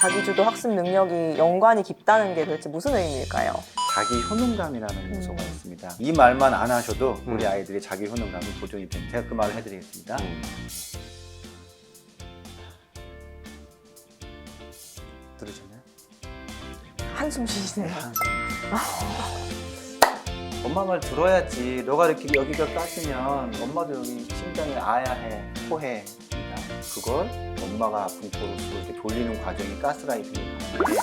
자기주도 학습 능력이 연관이 깊다는 게 도대체 무슨 의미일까요? 자기 효능감이라는 요소가 있습니다. 이 말만 안 하셔도 우리 아이들이 자기 효능감이 보존이 됩니다. 제가 그 말을 해드리겠습니다. 들으셨나요? 한숨 쉬시네요. 엄마 말 들어야지. 너가 이렇게 여기가 까지면 엄마도 여기 심장이 아야해, 토해. 그걸 엄마가 아픈 코로수 이렇게 돌리는 과정이 가스라이팅이 가능해.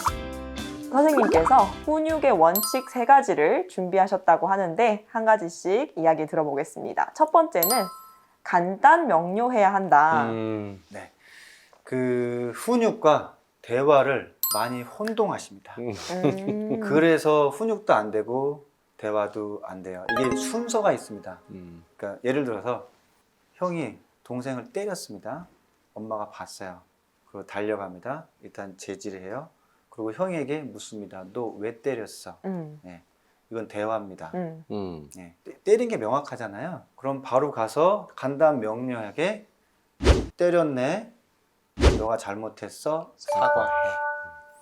선생님께서 훈육의 원칙 3가지를 준비하셨다고 하는데 한 가지씩 이야기 들어보겠습니다. 첫 번째는 간단 명료해야 한다. 네, 그 훈육과 대화를 많이 혼동하십니다. 그래서 훈육도 안 되고 대화도 안 돼요. 이게 순서가 있습니다. 그러니까 예를 들어서 형이 동생을 때렸습니다. 엄마가 봤어요. 그리고 달려갑니다. 일단 제지를 해요. 그리고 형에게 묻습니다. 너 왜 때렸어? 네, 이건 대화입니다. 네, 때린 게 명확하잖아요. 그럼 바로 가서 간단 명료하게 때렸네. 너가 잘못했어. 사과해.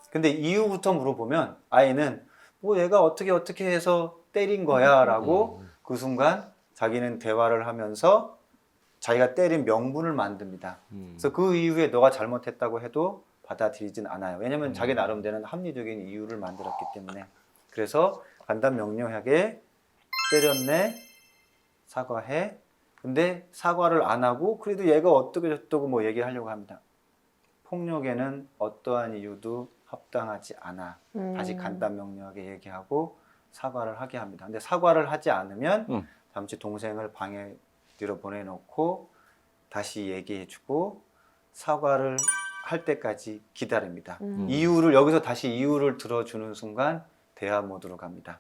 근데 이유부터 물어보면 아이는 뭐 얘가 어떻게 해서 때린 거야 라고 그 순간 자기는 대화를 하면서 자기가 때린 명분을 만듭니다. 그래서 그 이후에 너가 잘못했다고 해도 받아들이진 않아요. 왜냐하면 자기 나름대로는 합리적인 이유를 만들었기 때문에. 그래서 간단 명료하게 때렸네, 사과해. 근데 사과를 안 하고 그래도 얘가 어떻게 저쩌고 뭐 얘기하려고 합니다. 폭력에는 어떠한 이유도 합당하지 않아. 다시 간단 명료하게 얘기하고 사과를 하게 합니다. 근데 사과를 하지 않으면 잠시 동생을 방에 뒤로 보내놓고 다시 얘기해주고 사과를 할 때까지 기다립니다. 이유를 여기서 다시 이유를 들어주는 순간 대화 모드로 갑니다.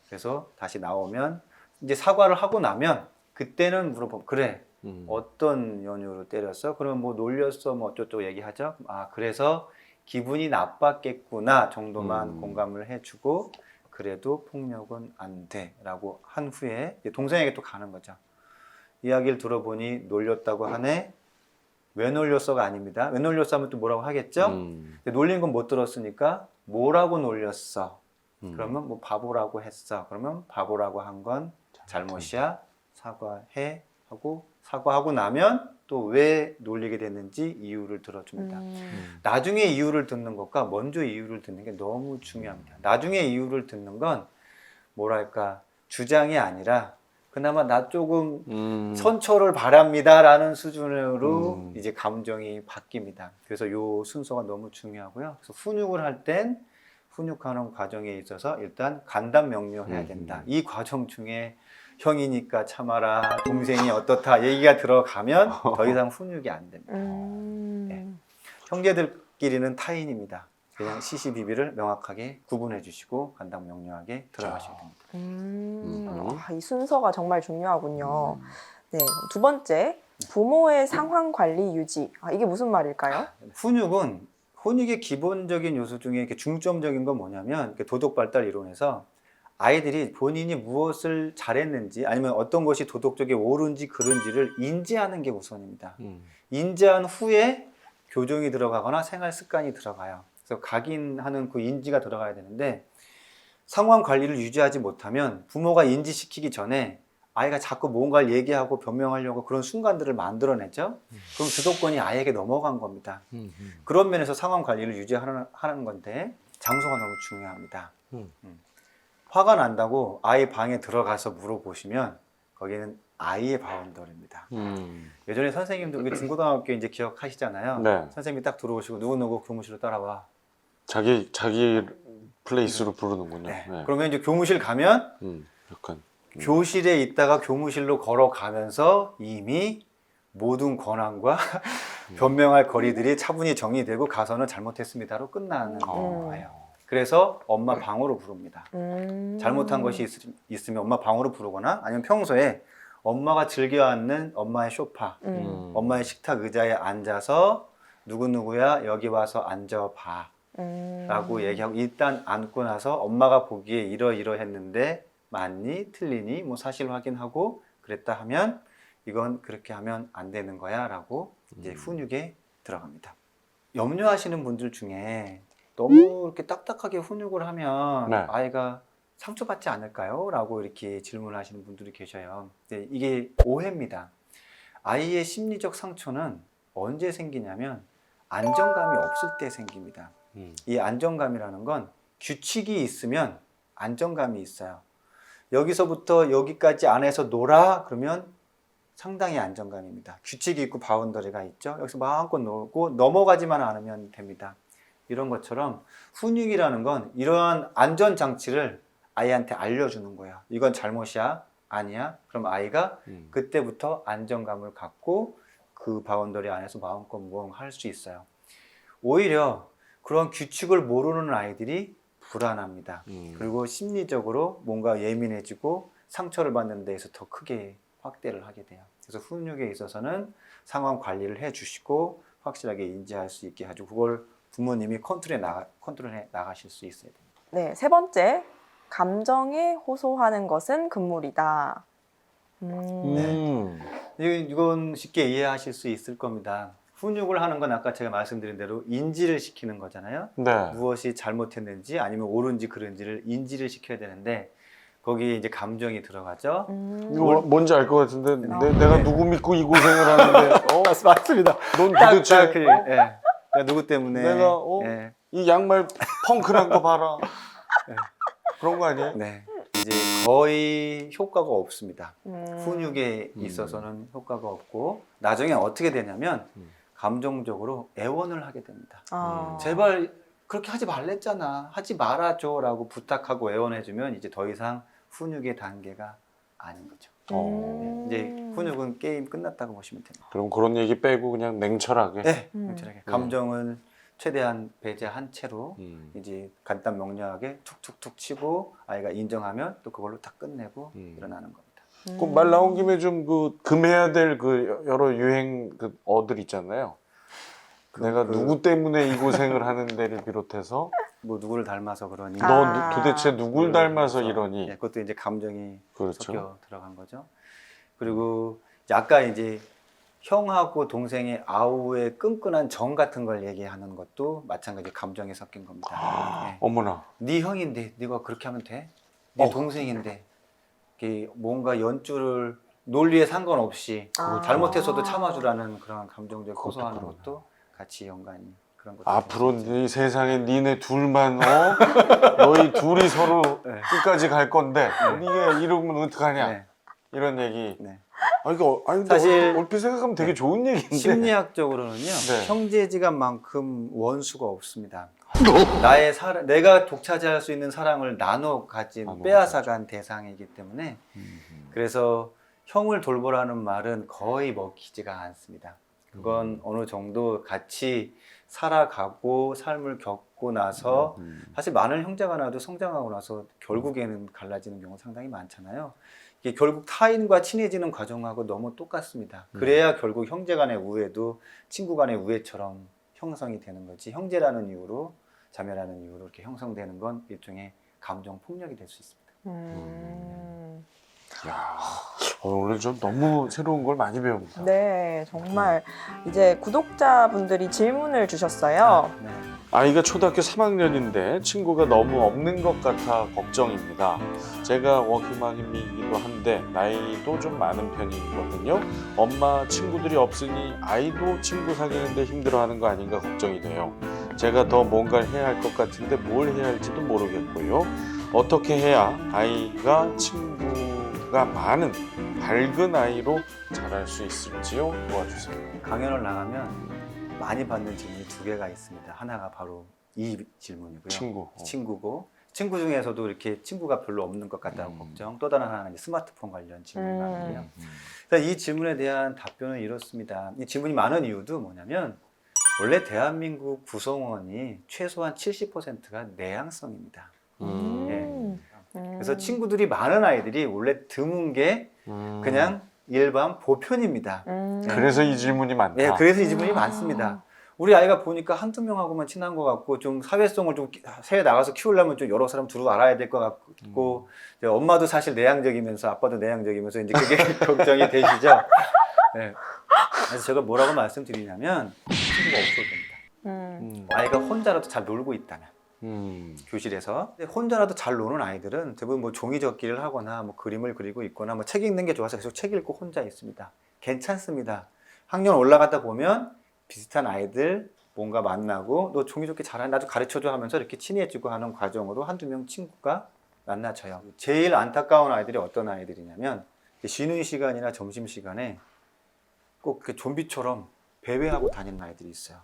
그래서 다시 나오면 이제 사과를 하고 나면 그때는 물어보면 그래 어떤 연유로 때렸어? 그러면 뭐 놀렸어 뭐 어쩌고 얘기하죠. 아 그래서 기분이 나빴겠구나 정도만 공감을 해주고 그래도 폭력은 안 돼 라고 한 후에 동생에게 또 가는 거죠. 이야기를 들어보니 놀렸다고 하네. 왜 놀렸어가 아닙니다. 왜 놀렸어 하면 또 뭐라고 하겠죠? 근데 놀린 건 못 들었으니까 뭐라고 놀렸어? 그러면 뭐 바보라고 했어. 그러면 바보라고 한 건 잘못이야. 사과해 하고 사과하고 나면 또 왜 놀리게 됐는지 이유를 들어줍니다. 나중에 이유를 듣는 것과 먼저 이유를 듣는 게 너무 중요합니다. 나중에 이유를 듣는 건 뭐랄까 주장이 아니라 그나마 나 조금 선처를 바랍니다라는 수준으로 이제 감정이 바뀝니다. 그래서 요 순서가 너무 중요하고요. 그래서 훈육을 할 땐 훈육하는 과정에 있어서 일단 간단 명료해야 된다. 이 과정 중에 형이니까 참아라, 동생이 어떻다 얘기가 들어가면 더 이상 훈육이 안 됩니다. 네. 형제들끼리는 타인입니다. 그냥 시시비비를 명확하게 구분해 주시고 간단 명료하게 들어가셔야 됩니다. 이 순서가 정말 중요하군요. 네, 두 번째, 부모의 상황 관리 유지. 이게 무슨 말일까요? 훈육의 기본적인 요소 중에 이렇게 중점적인 건 뭐냐면 도덕 발달 이론에서 아이들이 본인이 무엇을 잘했는지 아니면 어떤 것이 도덕적이 옳은지 그른지를 인지하는 게 우선입니다. 인지한 후에 교정이 들어가거나 생활 습관이 들어가요. 그래서 각인하는 그 인지가 들어가야 되는데 상황 관리를 유지하지 못하면 부모가 인지시키기 전에 아이가 자꾸 뭔가를 얘기하고 변명하려고 그런 순간들을 만들어내죠. 그럼 주도권이 아이에게 넘어간 겁니다. 그런 면에서 상황 관리를 유지하는 건데 장소가 너무 중요합니다. 화가 난다고 아이 방에 들어가서 물어보시면 거기는 아이의 바운더리입니다. 예전에 선생님도 우리 중고등학교 이제 기억하시잖아요. 네. 선생님이 딱 들어오시고 누구누구 교무실로 따라와. 자기 플레이스로 부르는군요. 네. 네. 그러면 이제 교무실 가면 약간 교실에 있다가 교무실로 걸어가면서 이미 모든 권한과 변명할 거리들이 차분히 정리되고 가서는 잘못했습니다로 끝나는 거예요. 그래서 엄마 방으로 부릅니다. 잘못한 것이 있으면 엄마 방으로 부르거나 아니면 평소에 엄마가 즐겨 앉는 엄마의 소파, 엄마의 식탁 의자에 앉아서 누구누구야 여기 와서 앉아봐 라고 얘기하고 일단 앉고 나서 엄마가 보기에 이러이러했는데 맞니? 틀리니? 뭐 사실 확인하고 그랬다 하면 이건 그렇게 하면 안 되는 거야 라고 이제 훈육에 들어갑니다. 염려하시는 분들 중에 너무 이렇게 딱딱하게 훈육을 하면 네. 아이가 상처받지 않을까요? 라고 이렇게 질문을 하시는 분들이 계셔요. 근데 이게 오해입니다. 아이의 심리적 상처는 언제 생기냐면 안정감이 없을 때 생깁니다. 이 안정감이라는 건 규칙이 있으면 안정감이 있어요. 여기서부터 여기까지 안에서 놀아 그러면 상당히 안정감입니다. 규칙이 있고 바운더리가 있죠. 여기서 마음껏 놀고 넘어가지만 않으면 됩니다. 이런 것처럼 훈육이라는 건 이러한 안전장치를 아이한테 알려주는 거야. 이건 잘못이야? 아니야? 그럼 아이가 그때부터 안정감을 갖고 그 바운더리 안에서 마음껏 무언가 할 수 있어요. 오히려 그런 규칙을 모르는 아이들이 불안합니다. 그리고 심리적으로 뭔가 예민해지고 상처를 받는 데에서 더 크게 확대를 하게 돼요. 그래서 훈육에 있어서는 상황 관리를 해주시고 확실하게 인지할 수 있게 해가지고 그걸 부모님이 컨트롤해 나가실 수 있어야 됩니다. 네, 세 번째, 감정에 호소하는 것은 금물이다. 이건 쉽게 이해하실 수 있을 겁니다. 훈육을 하는 건 아까 제가 말씀드린 대로 인지를 시키는 거잖아요. 네. 무엇이 잘못했는지 아니면 옳은지 그른지를 인지를 시켜야 되는데 거기에 이제 감정이 들어가죠. 이거 뭔지 알 것 같은데 내가 네. 누구 믿고 이 고생을 하는데 맞습니다. 넌 딱 도대체 그, 예. 내가 누구 때문에 내가 예. 이 양말 펑크난 거 봐라. 그런 거 아니에요? 네. 이제 거의 효과가 없습니다. 훈육에 있어서는 효과가 없고 나중에 어떻게 되냐면 감정적으로 애원을 하게 됩니다. 제발 그렇게 하지 말랬잖아. 하지 말아줘 라고 부탁하고 애원해주면 이제 더 이상 훈육의 단계가 아닌 거죠. 네. 이제 훈육은 게임 끝났다고 보시면 됩니다. 그럼 그런 얘기 빼고 그냥 냉철하게. 네, 냉철하게. 감정을 최대한 배제한 채로 음. 이제 간단 명료하게 툭툭툭 치고 아이가 인정하면 또 그걸로 다 끝내고 일어나는 겁니다. 그 말 나온 김에 좀 그 금해야 될 그 여러 유행 그 어들 있잖아요. 내가 누구 때문에 이 고생을 하는 데를 비롯해서 뭐 누구를 닮아서 그러니 너 도대체 누굴 닮아서 그래서, 이러니. 예, 그것도 이제 감정이 그렇죠. 섞여 들어간 거죠. 그리고 이제 아까 이제 형하고 동생의 아우의 끈끈한 정 같은 걸 얘기하는 것도 마찬가지 감정이 섞인 겁니다. 예. 어머나. 네 형인데 네가 그렇게 하면 돼? 네 어. 동생인데 이게 뭔가 연줄을 논리에 상관없이 잘못했어도 참아주라는 그런 감정적 그것도 호소하는 그러네. 것도 같이 연관이 그런 것도 앞으로 있죠. 이 세상에 니네 둘만 너희 둘이 서로 네. 끝까지 갈 건데 이게 이러면 어떡하냐 네. 이런 얘기. 네. 이거 근데 사실- 얼핏 생각하면 되게 좋은 얘기인데. 심리학적으로는요 네. 형제지간만큼 원수가 없습니다. 내가 독차지할 수 있는 사랑을 나눠 가진 나눠 빼앗아간 대상이기 때문에 그래서 형을 돌보라는 말은 거의 먹히지가 않습니다. 그건 어느 정도 같이 살아가고 삶을 겪고 나서 사실 많은 형제가 나도 성장하고 나서 결국에는 갈라지는 경우가 상당히 많잖아요. 이게 결국 타인과 친해지는 과정하고 너무 똑같습니다. 그래야 결국 형제 간의 우애도 친구 간의 우애처럼 형성이 되는 거지. 형제라는 이유로 자매라는 이유로 이렇게 형성되는 건 일종의 감정 폭력이 될 수 있습니다. 야, 오늘 좀 너무 새로운 걸 많이 배웁니다. 네, 정말 이제 구독자분들이 질문을 주셨어요. 네. 아이가 초등학교 3학년인데 친구가 너무 없는 것 같아 걱정입니다. 제가 워킹맘이기도 한데 나이도 좀 많은 편이거든요. 엄마 친구들이 없으니 아이도 친구 사귀는데 힘들어하는 거 아닌가 걱정이 돼요. 제가 더 뭔가를 해야 할 것 같은데 뭘 해야 할지도 모르겠고요. 어떻게 해야 아이가 친구가 많은 밝은 아이로 자랄 수 있을지요? 도와주세요. 강연을 나가면 많이 받는 질문이 두 개가 있습니다. 하나가 바로 이 질문이고요. 친구고 친구 중에서도 이렇게 친구가 별로 없는 것 같다는 걱정. 또 다른 하나는 이제 스마트폰 관련 질문이 많은데요. 그래서 이 질문에 대한 답변은 이렇습니다. 이 질문이 많은 이유도 뭐냐면 원래 대한민국 구성원이 최소한 70%가 내향성입니다. 그래서 친구들이 많은 아이들이 원래 드문 게 그냥 일반 보편입니다. 그래서 이 질문이 많다. 네, 그래서 이 질문이 많습니다. 우리 아이가 보니까 한두 명하고만 친한 것 같고 좀 사회성을 좀 사회에 나가서 키우려면 좀 여러 사람 두루 알아야 될 것 같고 이제 엄마도 사실 내향적이면서 아빠도 내향적이면서 이제 그게 걱정이 되시죠. 네. 그래서 제가 뭐라고 말씀드리냐면 친구가 없어도 됩니다. 아이가 혼자라도 잘 놀고 있다면 음. 교실에서 근데 혼자라도 잘 노는 아이들은 대부분 뭐 종이접기를 하거나 뭐 그림을 그리고 있거나 뭐 책 읽는 게 좋아서 계속 책 읽고 혼자 있습니다. 괜찮습니다. 학년 올라가다 보면 비슷한 아이들 뭔가 만나고 너 종이접기 잘하니 나도 가르쳐줘 하면서 이렇게 친해지고 하는 과정으로 한두 명 친구가 만나져요. 제일 안타까운 아이들이 어떤 아이들이냐면 쉬는 시간이나 점심시간에 꼭 그 좀비처럼 배회하고 다니는 아이들이 있어요.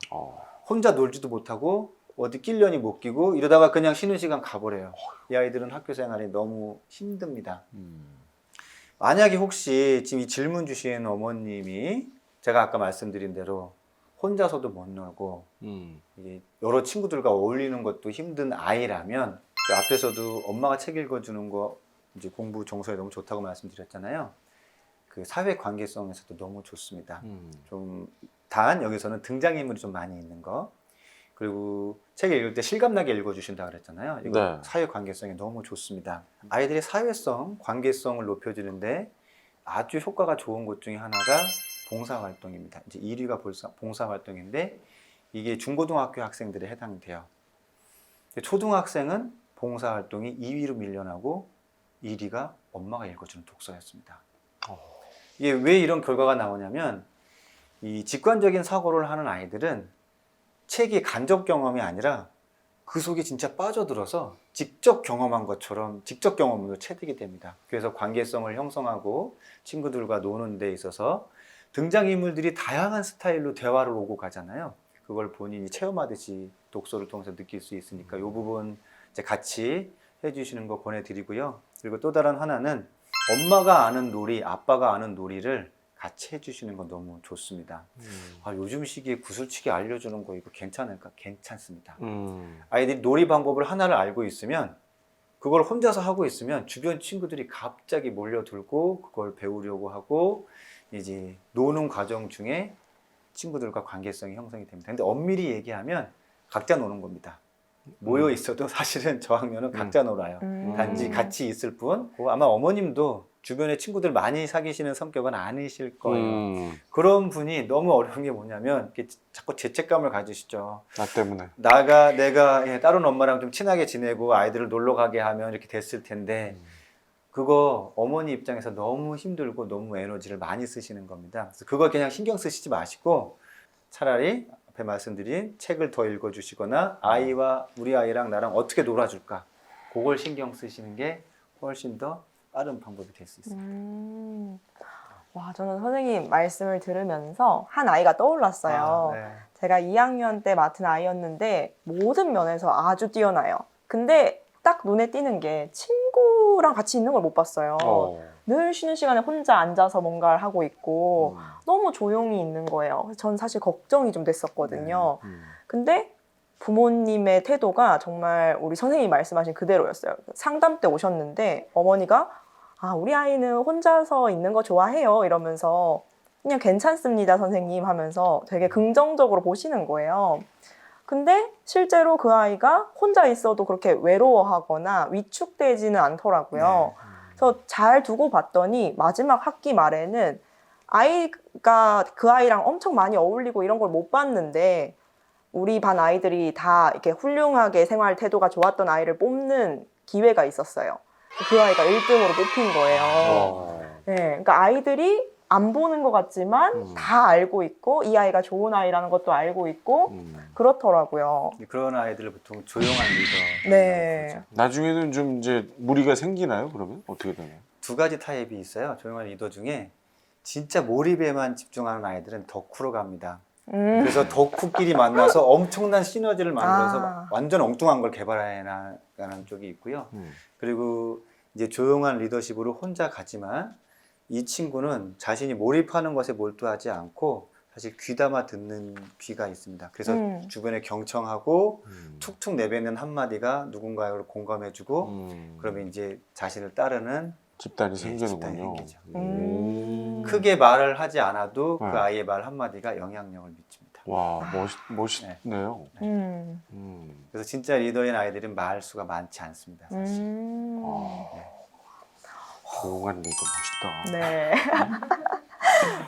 혼자 놀지도 못하고 어디 끼려니 못 끼고 이러다가 그냥 쉬는 시간 가버려요. 이 아이들은 학교 생활이 너무 힘듭니다. 만약에 혹시 지금 이 질문 주신 어머님이 제가 아까 말씀드린 대로 혼자서도 못 놀고 이게 여러 친구들과 어울리는 것도 힘든 아이라면 그 앞에서도 엄마가 책 읽어주는 거 이제 공부 정서에 너무 좋다고 말씀드렸잖아요. 그 사회 관계성에서도 너무 좋습니다. 좀 단 여기서는 등장인물이 좀 많이 있는 거 그리고 책을 읽을 때 실감나게 읽어주신다 그랬잖아요. 이거 네. 사회 관계성이 너무 좋습니다. 아이들의 사회성, 관계성을 높여주는데 아주 효과가 좋은 것 중에 하나가 봉사활동입니다. 이제 1위가 봉사활동인데 이게 중고등학교 학생들에 해당돼요. 초등학생은 봉사활동이 2위로 밀려나고 1위가 엄마가 읽어주는 독서였습니다. 이게 왜 이런 결과가 나오냐면 이 직관적인 사고를 하는 아이들은 책이 간접 경험이 아니라 그 속에 진짜 빠져들어서 직접 경험한 것처럼 직접 경험으로 체득이 됩니다. 그래서 관계성을 형성하고 친구들과 노는 데 있어서 등장인물들이 다양한 스타일로 대화를 오고 가잖아요. 그걸 본인이 체험하듯이 독서를 통해서 느낄 수 있으니까 이 부분 이제 같이 해주시는 거 권해드리고요. 그리고 또 다른 하나는 엄마가 아는 놀이, 아빠가 아는 놀이를 같이 해주시는 건 너무 좋습니다. 요즘 시기에 구슬치기 알려주는 거 이거 괜찮을까? 괜찮습니다. 아이들이 놀이 방법을 하나를 알고 있으면 그걸 혼자서 하고 있으면 주변 친구들이 갑자기 몰려들고 그걸 배우려고 하고 이제 노는 과정 중에 친구들과 관계성이 형성이 됩니다. 근데 엄밀히 얘기하면 각자 노는 겁니다. 모여 있어도 사실은 저학년은 각자 놀아요. 단지 같이 있을 뿐. 아마 어머님도 주변에 친구들 많이 사귀시는 성격은 아니실 거예요. 그런 분이 너무 어려운 게 뭐냐면 자꾸 죄책감을 가지시죠. 나 때문에. 내가 다른 엄마랑 좀 친하게 지내고 아이들을 놀러 가게 하면 이렇게 됐을 텐데 그거 어머니 입장에서 너무 힘들고 너무 에너지를 많이 쓰시는 겁니다. 그래서 그걸 그냥 신경 쓰시지 마시고 차라리 앞에 말씀드린 책을 더 읽어주시거나 아이와 우리 아이랑 나랑 어떻게 놀아줄까 그걸 신경 쓰시는 게 훨씬 더 빠른 방법이 될 수 있습니다. 와, 저는 선생님 말씀을 들으면서 한 아이가 떠올랐어요. 네. 제가 2학년 때 맡은 아이였는데 모든 면에서 아주 뛰어나요. 근데 딱 눈에 띄는 게 친구랑 같이 있는 걸 못 봤어요. 늘 쉬는 시간에 혼자 앉아서 뭔가를 하고 있고 너무 조용히 있는 거예요. 그래서 전 사실 걱정이 좀 됐었거든요. 근데 부모님의 태도가 정말 우리 선생님이 말씀하신 그대로였어요. 상담 때 오셨는데 어머니가 우리 아이는 혼자서 있는 거 좋아해요 이러면서 그냥 괜찮습니다 선생님 하면서 되게 긍정적으로 보시는 거예요. 근데 실제로 그 아이가 혼자 있어도 그렇게 외로워하거나 위축되지는 않더라고요. 그래서 잘 두고 봤더니 마지막 학기 말에는 아이가 그 아이랑 엄청 많이 어울리고 이런 걸 못 봤는데 우리 반 아이들이 다 이렇게 훌륭하게 생활 태도가 좋았던 아이를 뽑는 기회가 있었어요. 그 아이가 1등으로 뽑힌 거예요. 네, 그러니까 아이들이 안 보는 것 같지만 다 알고 있고 이 아이가 좋은 아이라는 것도 알고 있고 그렇더라고요. 그런 아이들을 보통 조용한 리더. 네. 나중에는 좀 이제 무리가 생기나요? 그러면 어떻게 되나요? 두 가지 타입이 있어요. 조용한 리더 중에 진짜 몰입에만 집중하는 아이들은 덕후로 갑니다. 그래서 덕후끼리 만나서 엄청난 시너지를 만들어서 완전 엉뚱한 걸 개발해 나가는 쪽이 있고요. 그리고 이제 조용한 리더십으로 혼자 가지만 이 친구는 자신이 몰입하는 것에 몰두하지 않고 사실 귀담아 듣는 귀가 있습니다. 그래서 주변에 경청하고 툭툭 내뱉는 한마디가 누군가를 공감해주고 그러면 이제 자신을 따르는 집단이 집단이 생기는군요. 생기죠. 크게 말을 하지 않아도 그 아이의 말 한마디가 영향력을 미칩니다. 와, 멋있네요. 그래서 진짜 리더인 아이들은 말 수가 많지 않습니다. 사실. 조용한 리더 멋있다. 네.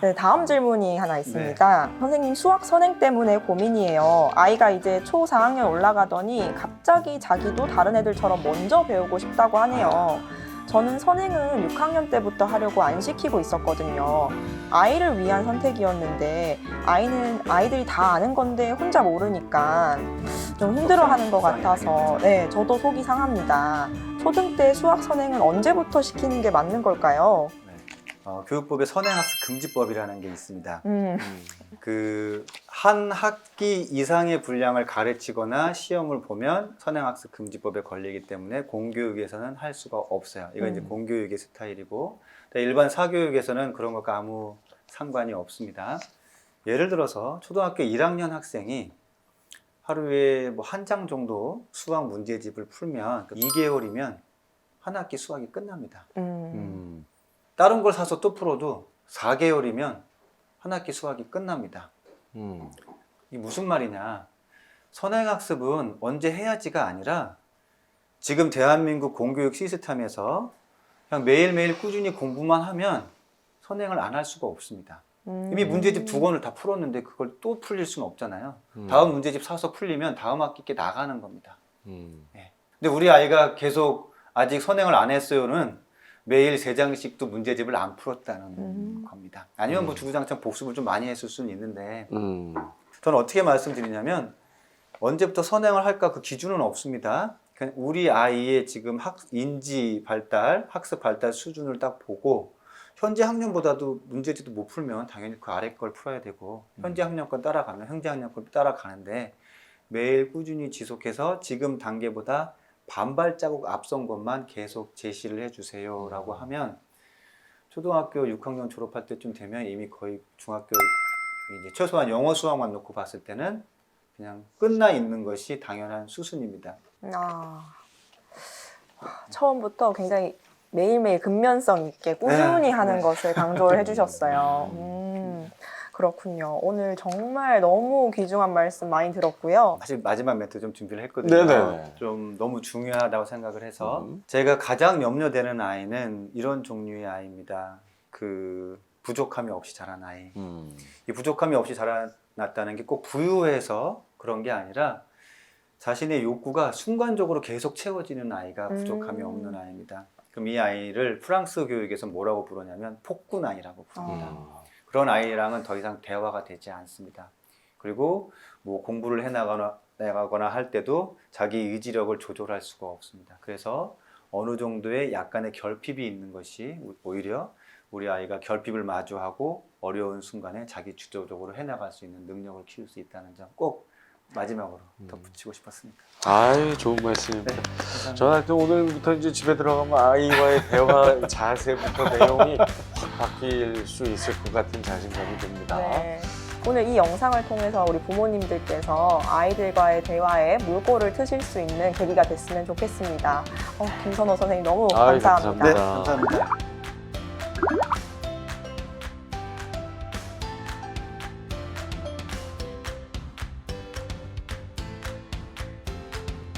네, 다음 질문이 하나 있습니다. 선생님, 수학 선행 때문에 고민이에요. 아이가 이제 초 4학년 올라가더니 갑자기 자기도 다른 애들처럼 먼저 배우고 싶다고 하네요. 저는 선행은 6학년 때부터 하려고 안 시키고 있었거든요. 아이를 위한 선택이었는데 아이들이 다 아는 건데 혼자 모르니까 좀 힘들어하는 것 같아서 네, 저도 속이 상합니다. 초등 때 수학 선행은 언제부터 시키는 게 맞는 걸까요? 교육법에 선행학습 금지법이라는 게 있습니다. 그 한 학기 이상의 분량을 가르치거나 시험을 보면 선행학습 금지법에 걸리기 때문에 공교육에서는 할 수가 없어요. 이건 이제 공교육의 스타일이고, 일반 사교육에서는 그런 것과 아무 상관이 없습니다. 예를 들어서 초등학교 1학년 학생이 하루에 뭐 한 장 정도 수학 문제집을 풀면 2개월이면 한 학기 수학이 끝납니다. 다른 걸 사서 또 풀어도 4개월이면 한 학기 수학이 끝납니다. 이게 무슨 말이냐? 선행학습은 언제 해야지가 아니라 지금 대한민국 공교육 시스템에서 그냥 매일매일 꾸준히 공부만 하면 선행을 안 할 수가 없습니다. 이미 문제집 2권을 다 풀었는데 그걸 또 풀릴 수는 없잖아요. 다음 문제집 사서 풀리면 다음 학기께 나가는 겁니다. 네. 근데 우리 아이가 계속 아직 선행을 안 했어요는 매일 3장씩도 문제집을 안 풀었다는 겁니다. 아니면 뭐 주구장창 복습을 좀 많이 했을 수는 있는데 저는 어떻게 말씀드리냐면 언제부터 선행을 할까 그 기준은 없습니다. 그냥 우리 아이의 지금 인지 발달, 학습 발달 수준을 딱 보고 현재 학년보다도 문제집도 못 풀면 당연히 그 아래 걸 풀어야 되고 현재 학년 건 따라가면 현재 학년 걸 따라가는데 매일 꾸준히 지속해서 지금 단계보다 반발자국 앞선 것만 계속 제시를 해주세요 라고 하면 초등학교 6학년 졸업할 때쯤 되면 이미 거의 중학교 이제 최소한 영어 수학만 놓고 봤을 때는 그냥 끝나 있는 것이 당연한 수순입니다. 처음부터 굉장히 매일매일 근면성 있게 꾸준히 하는 것을 강조를 해주셨어요. 그렇군요. 오늘 정말 너무 귀중한 말씀 많이 들었고요. 사실 마지막 멘트 좀 준비를 했거든요. 네네. 좀 너무 중요하다고 생각을 해서 제가 가장 염려되는 아이는 이런 종류의 아이입니다. 그 부족함이 없이 자란 아이. 이 부족함이 없이 자라났다는 게 꼭 부유해서 그런 게 아니라 자신의 욕구가 순간적으로 계속 채워지는 아이가 부족함이 없는 아이입니다. 그럼 이 아이를 프랑스 교육에서 뭐라고 부르냐면 폭군 아이라고 부릅니다. 그런 아이랑은 더 이상 대화가 되지 않습니다. 그리고 뭐 공부를 해나가거나 할 때도 자기 의지력을 조절할 수가 없습니다. 그래서 어느 정도의 약간의 결핍이 있는 것이 오히려 우리 아이가 결핍을 마주하고 어려운 순간에 자기 주도적으로 해나갈 수 있는 능력을 키울 수 있다는 점 꼭 마지막으로 덧붙이고 싶었습니다. 아이, 좋은 말씀입니다. 네, 저는 오늘부터 이제 집에 들어가면 아이와의 대화 자세부터 내용이 확 바뀔 수 있을 것 같은 자신감이 듭니다. 네. 오늘 이 영상을 통해서 우리 부모님들께서 아이들과의 대화에 물꼬를 트실 수 있는 계기가 됐으면 좋겠습니다. 김선호 선생님 너무 아이, 감사합니다. 네, 감사합니다. 감사합니다.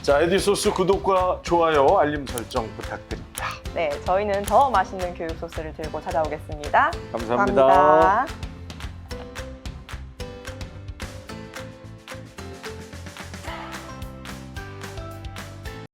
자, 에디소스 구독과 좋아요, 알림 설정 부탁드립니다. 네, 저희는 더 맛있는 교육 소스를 들고 찾아오겠습니다. 감사합니다. 감사합니다.